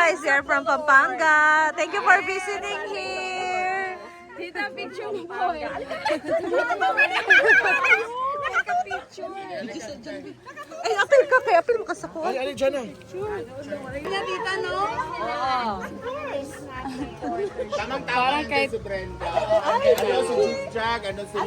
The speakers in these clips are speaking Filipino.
guys, we are from Pampanga. Thank you for visiting here. Tita, picture mo po eh. Ay, apil ka kay apil mo kasako. Ay, dyan na. Tita, tita, no? Oo. Tamang-tamang kay si Brenda. Ano si Jig-Jag, ano si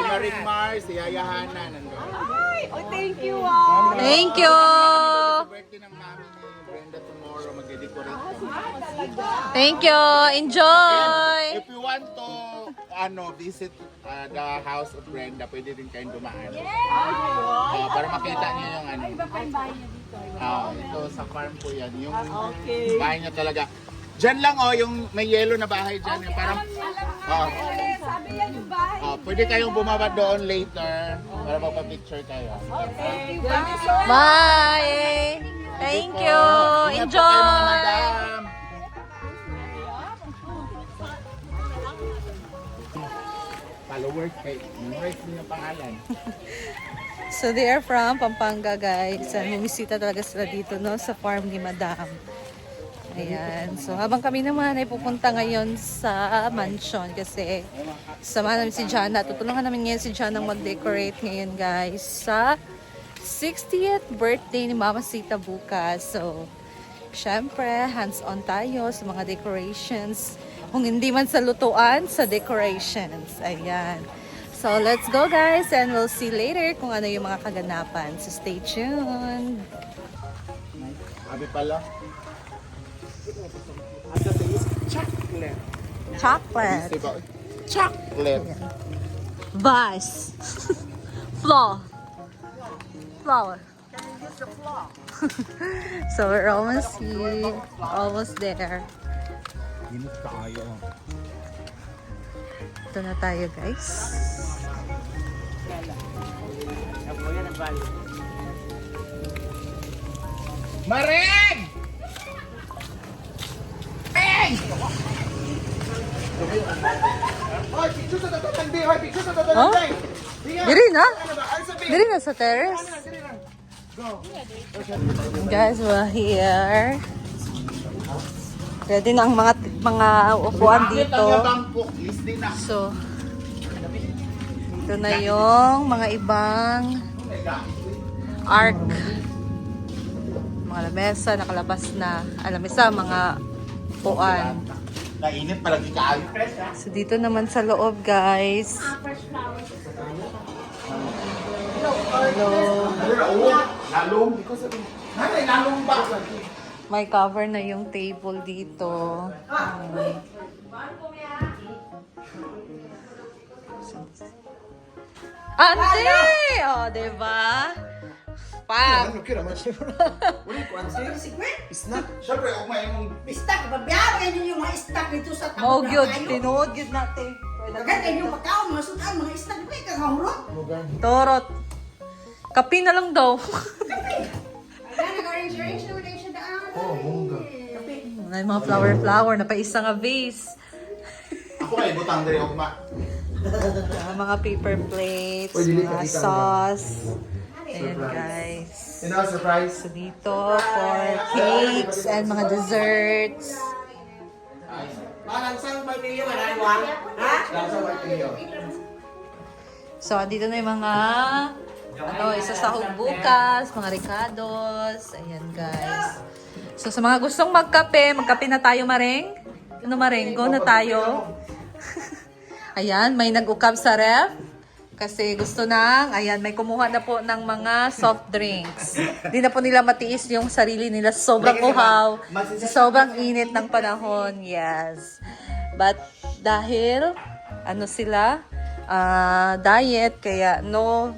Maring Mars, si Yaya Hana. Oh, thank you, ah. Thank you. Birthday ng mami ni Brenda tomorrow, mag-decorate. Thank you. Enjoy. If you want to visit the house of Brenda, pwede din kayong dumaan. Para makita niyo yung ano. Ito sa farm po yan. Yung bahay niya talaga. Diyan lang yung may yellow na bahay dyan. Yung parang, Sabi yan yung bahay. pwede kayong bumaba doon later para magpa-picture kayo. Thank you. Thank you so much. Bye. Thank you. Ingat po kayo, mga Enjoy. madam. Followers kay memorize niyo yung pangalan. So they are from Pampanga, guys. Bumisita talaga sila dito, no, sa farm ni Madam. Ayan. So habang kami naman ay pupunta ngayon sa mansion kasi sama namin si Jana. Tutulungan namin ngayon si Jana mag-decorate ngayon, guys, sa 60th birthday ni Mama Sita bukas. So syempre, hands-on tayo sa mga decorations. Kung hindi man sa lutuan, sa decorations. Ayan. So, let's go guys and we'll see later kung ano yung mga kaganapan. So, stay tuned. Abi pala. At the is chocolate. Chocolate. Diba? Chocolate. Vase. Flour. Flour. So, we're almost here. Almost there. Ginit tayo. Ito na tayo, guys. Maring! Hey! Hoy, picture sa tatanan, di. Hoy, picture sa tatanan, Oh? di. Diri na? Ano ba? Ay, sabi. Diri na sa terrace. Diri lang. Go. Guys, we're here. Ready na ang mga upuan Bakit dito. ang bangkok? List din na. So, ito na yung mga ibang arc. Mga lamesa, nakalabas na. Lamesa, mga upuan. Nainit palagi kaayo. So, dito naman sa loob, guys. Hello. Lalong. Nanay, lalong ba? May cover na yung table dito. Ante! O, diba? Pag! Siyempre, kung may mong Istak, babiyaran ninyo yung mga istak dito sa Mau tabok gyud, na kayo. tinuod gyud natin. Dagan kayo yung makaon, mga sudan, mga istak, di ka kahulot. Torot. Kapi na lang daw. Ayan, nag-arrange naman kayo siya daan. Oo, bongga. May mga flower na pa isa nga vase. ako ay butang diri ugma. Mga paper plates, mga sauce. Ayan, guys. You know, surprise. So dito for cakes and mga desserts. Malansang ba niyo, manaywan? Ha? So dito na yung mga isasahog bukas, mga ricados. Ayan, guys. So sa mga gustong magkape na tayo, Mareng. Ano, Mareng? Go na tayo. Ayan, may nag-ukab sa ref. Kasi gusto ayan, may kumuha na po ng mga soft drinks. Hindi na po nila matiis yung sarili nila. Sobrang uhaw. Sobrang init ng panahon. Yes. But dahil, sila, diet, kaya no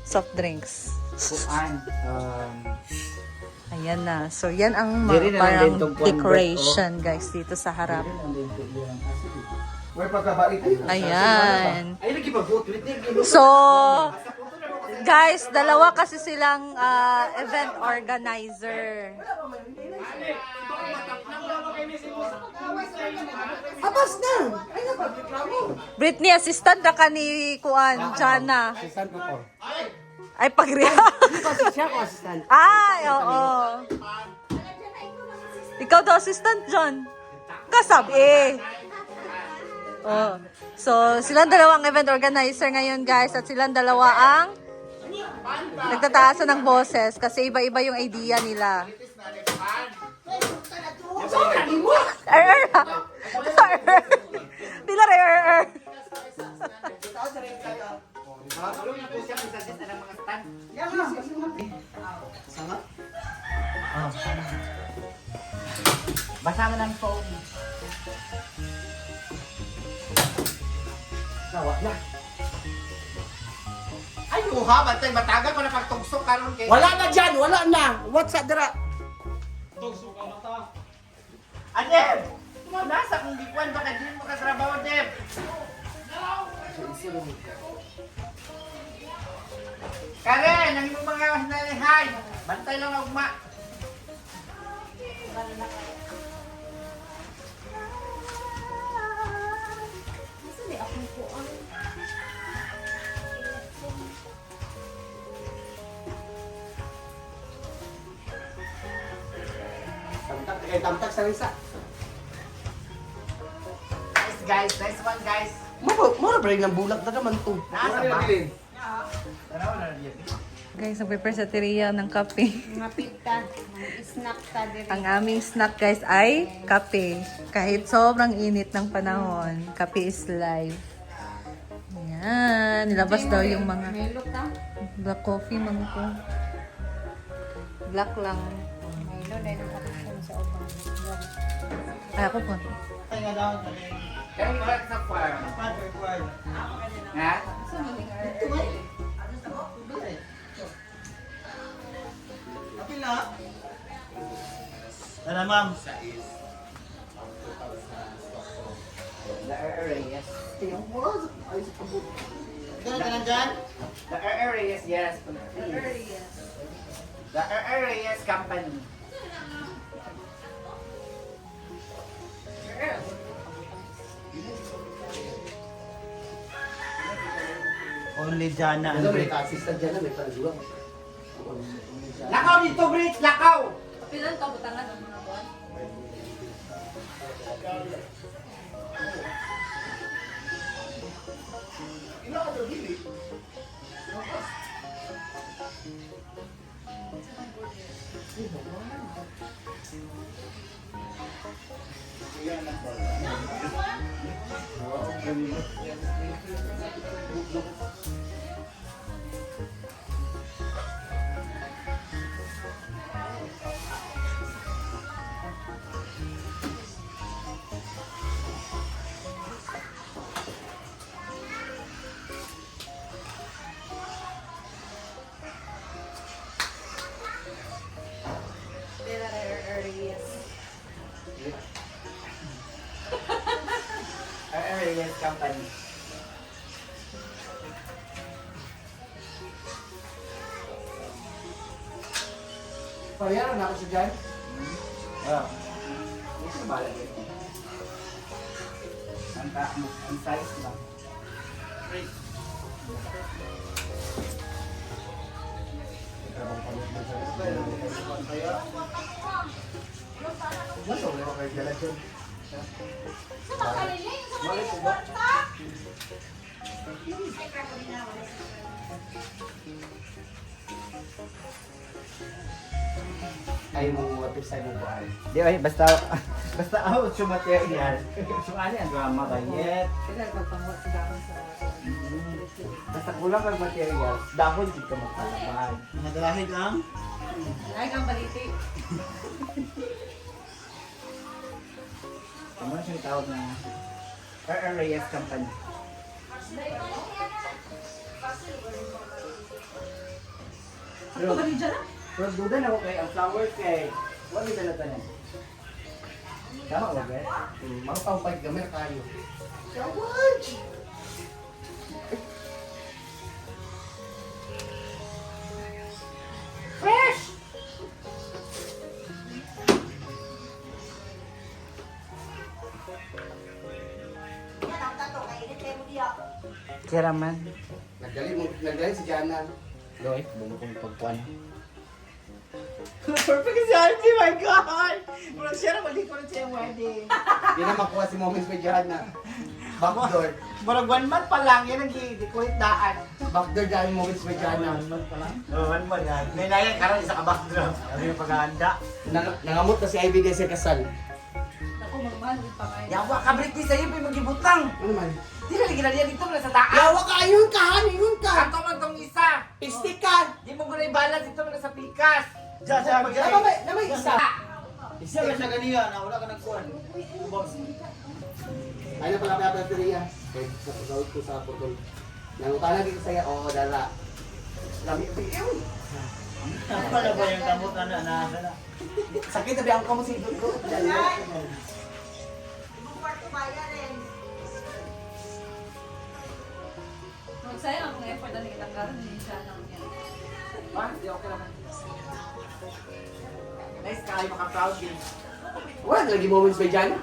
soft drinks. Ayan na. So, yan ang mga parang decoration, guys, dito sa harap. Ayan. So, guys, dalawa kasi silang event organizer. Abas na! Ay, Britney, assistant na ka ni Kuan, Jana. Assistant ko. Ay, pagriya. siya ko assistant. Ay, oo. Ikaw daw assistant, John. Kasabi. Oh. So, silang dalawa ang event organizer ngayon, guys. At silang dalawa ang nagtataasan ng boses kasi iba-iba yung idea nila. Pilar, Basa mo ng phone. Nawa na. Ay, ha, bantay matagal ko na pagtugsok karon kay. Wala na dyan, wala na. What's that dira? Adem! Nasa kung gikuan baka din mo katrabaho, Adem. Karen, ang imong mga nanihay. Bantay lang ang ugma. Tamtak sa risa. Nice guys, nice one guys. Mura ba rin ng bulak na naman to? Nasa ba? Tanaw na rin. Guys, nag-prepare sa teriya ng kape. Mga pita, mga snack ka din. Ang aming snack, guys, ay kape. Kahit sobrang init ng panahon, kape is life. Ayan. Nilabas daw yung mga Melo ka? black coffee, mga ko. Black lang. Melo, dahil nakakasyon sa upang. Ay, ako po. Kaya mo sa farm. Ha? Ano ma'am? The areas. Ganun ka nandyan? The areas, yes. The areas company. Only Jana. Ano may ka-assistant dyan na, may palagulang. Lakaw dito, Brits! Lakaw! Pilan ka butangan ng mga buwan? Areas company. Parehan na ako sa dyan. Ito ba lang ito? Ang size lang. Nasa wala ko kayo dala dyan. Ay mo website mo ba? Di ay basta basta out sa material. So ano ang drama kayet? Basta kulang kang material, dahon di ka magpalaban. Mga dalahig ang? Ay, kang baliti. Ano siya tawag na areas company. Pero duda na ako kay ang flower kay wala dala tanan. Tama ba ba? Mga pampay gamay kayo. Kira man. Nagdali si Jana. Loy, bumo kong pagkuan. Perfect si Archie, my God! Murag siya na mali ko rin siya yung wedding. Hindi na makuha si Moments by Johanna. Backdoor. Murag 1 month pa lang, yan ang di-kulit daan. Backdoor dahil Moments by Johanna. 1 month pa lang? Oo, 1 month yan. May nayan karon isa ka backdrop. Sabi yung paghahanda. Nangamot na si Ivy din sa kasal. Ako, magmahal pa kayo. Yawa ka, Britney, sa'yo pa yung magibutang. Ano man? Di na ligyan na yan dito na sa taas. Yawa ka! Ayun ka! Ayun ka! Ato man tong isa. Pistik ka! Di mo gulay balas dito na sa pikas. Diyan, Namay isa! Isa ka siya ganiya na wala ka nagkuhan. Ay na pala pala Ria. Kaya sa pagawid ko sa portol. Nangutana dito sa'yo. Oo, dala. Lami. Ano ba yung kamot na na? Sakit tabi ang kamot si Dugo. Magsayang akong effort na nagtanggalan din siya ng yan. Di okay naman. Nice kayo, maka-proud din. Wala lagi Moments by Johanna.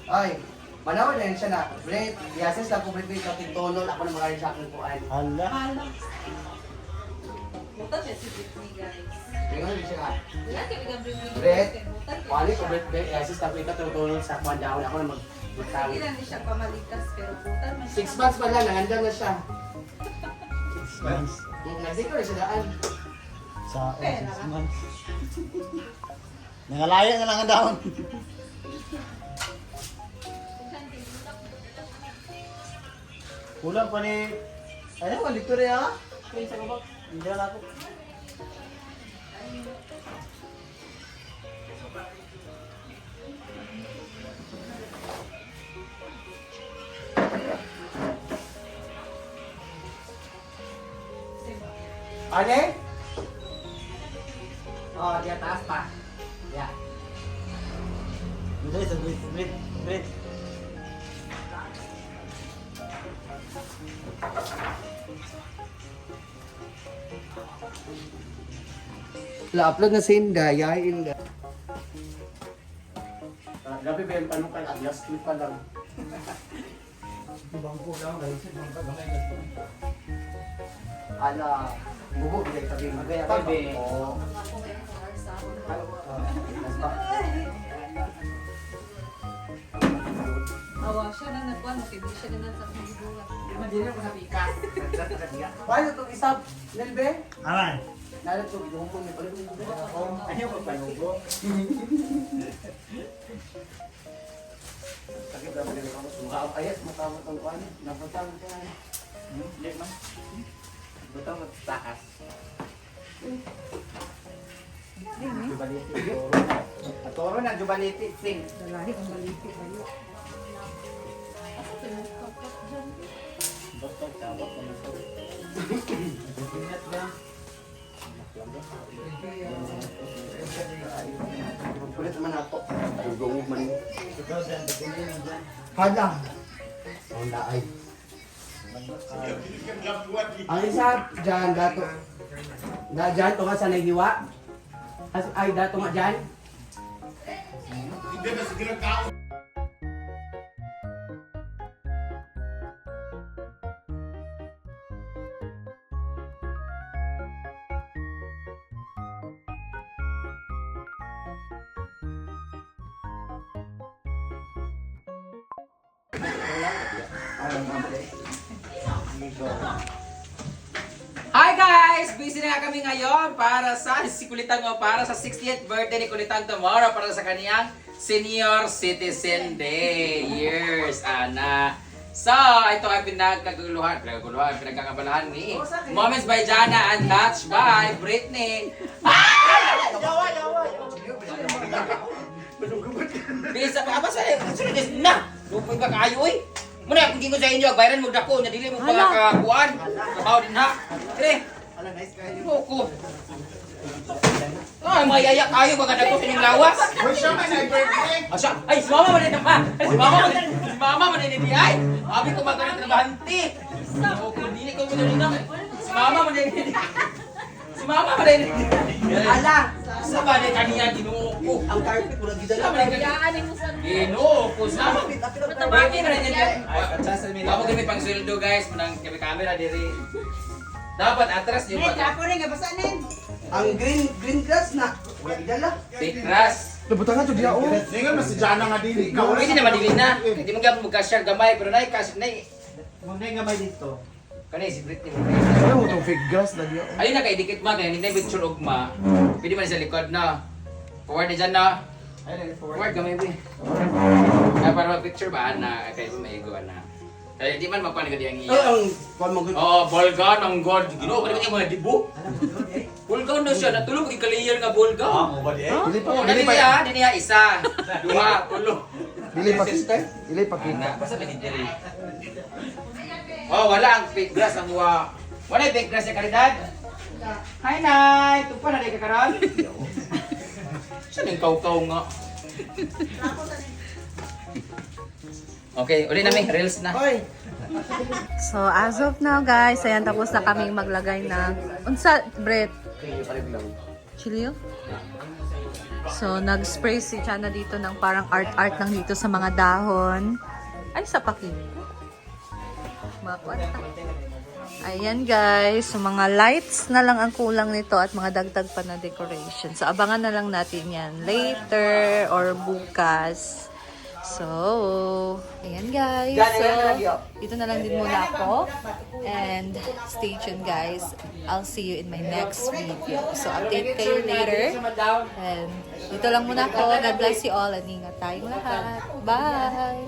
Ay, manawa na yun siya na. Brett, yasis lang po Brett may kapit tono. Ako na mga rin sa aking kuhan. Hala. Buta siya si Britney, guys. Tingnan rin siya ka. Wala kayo bigyan Britney. Brett, Buta siya. wali ko Brett, yasis lang po ikaw tono sa kuhan daw. Ako na mag-butang. Hindi lang siya pamalikas, pero buta man siya. 6 months pa lang, nangandang na siya. Months. Nagdito na siya daan. Sa 6 months. Nangalaya na lang ang daon. Kulang pa ni... Ano mo, Victoria? Kaya sa kabak. Hindi na ako. Ane? Oh, dia taas pa. Ya. Hindi sa Brit. La-upload na sa Inda, yain Inda. Gabi ba yung tanong kay last clip pa lang. Bangko lang, naisip mo pa bangay na. Ala, bubo bilay tabi magaya pa. Tabi. Oo. Awa siya na nagkuhan, makibig siya na sa pagbubuhat. Imagine ko sa pikas. Paano itong isab? Nelbe? Aman. Nalat ko, binuhong ko niya pala. Ayaw ko panubo. Sakit na pala ako. Sumukha ayat, makamot ang kuhan. Napatang ka. Hindi man. Butang mo sa taas. Jubaliti. Toro na, jubaliti. Sing. Lalahi ang baliti kayo. Botog, tawag ko na ito. Ingat ba? Kulit naman ako. Gugong man. Ikaw dyan, bigyan mo dyan. Hada. Ang daay. Ang isa dyan, dato. Dyan, to nga sa nahiwa. Ay, dato nga dyan. Hi guys! Busy na nga kami ngayon para sa si Kulitan mo para sa 60th birthday ni Kulitan tomorrow para sa kaniyang Senior Citizen Day. Years, Ana. So, ito ay pinagkakabalahan ni Moments by Jana and Touch by Britney. Bisa pa ba sa sunod na? Lupoy ba kayo eh? Muna kung ko sa inyo, bayran mo dako, nya dili mo pala kakuan. Kabaw din ha. Dire. Ala, nice kayo. Buko. Ay, mayaya kayo baga dako sa inyong lawas. Uy, siya man ay birthday! Asa, ay si mama man din pa. Si mama man din di ay. Abi ko magana trabahante. Buko dili ko mo din na. Si mama man din. Si mama pa rin. Ala! Sa ba na kaniya ginoo ko? Ang carpet mo lang gidala. Sa ba na kaniya? Ginoo ko sa. Pwede ka rin yan. Ako kami pang sweldo guys. Manang kami camera diri. Dapat atras yung Nen, pag... kapo rin, basta nen. Ang green grass na. Wala gidala. Fake grass. Nabutangan to diya oh. Ningan mas si Jana nga dili. Pwede naman dili na. Hindi mo gano'n magka-share gamay. Pero na cash na Muna yung gamay dito. kanay si Britney. Ano mo tong fake grass na diya? Ayun na kay-dikit ma. Kaya hindi na picture ugma. Pwede man sa likod na. Forward na dyan na. Forward gamay ba kaya para mag-picture ba na. Kaya ba maigo na. Kaya di man magpanig di ang Ay, iya. ang kwan mo Oo, Bolga ng God. Ginoo ka naman yung mga dibo. Bolga na siya. Natulog yung kalayer nga Bolga. Mo ba di eh? Oo, dali niya isa. Dua, tulo. Dili pakita. Dili Ana, basta lagi diri. Oh, wala ang fake grass ang wala yung fake grass sa karidad. Hi, Nay! Ito pa na rin kakaroon. Saan yung kaw-kaw nga? Okay, uli na may reels na. Hoy. So, as of now, guys, ayan, tapos na kaming maglagay ng... Unsa, Brett? Chilio? So, nag-spray si Chana dito ng parang art-art lang dito sa mga dahon. Ay, sa paki. Mga kwanta. Ayan, guys. So, mga lights na lang ang kulang nito at mga dagdag pa na decoration. So, abangan na lang natin yan later or bukas. So, ayan guys. So, dito na lang din muna ako. And stay tuned guys. I'll see you in my next video. So, update kayo later. And dito lang muna ako. God bless you all and ingat tayong lahat. Bye!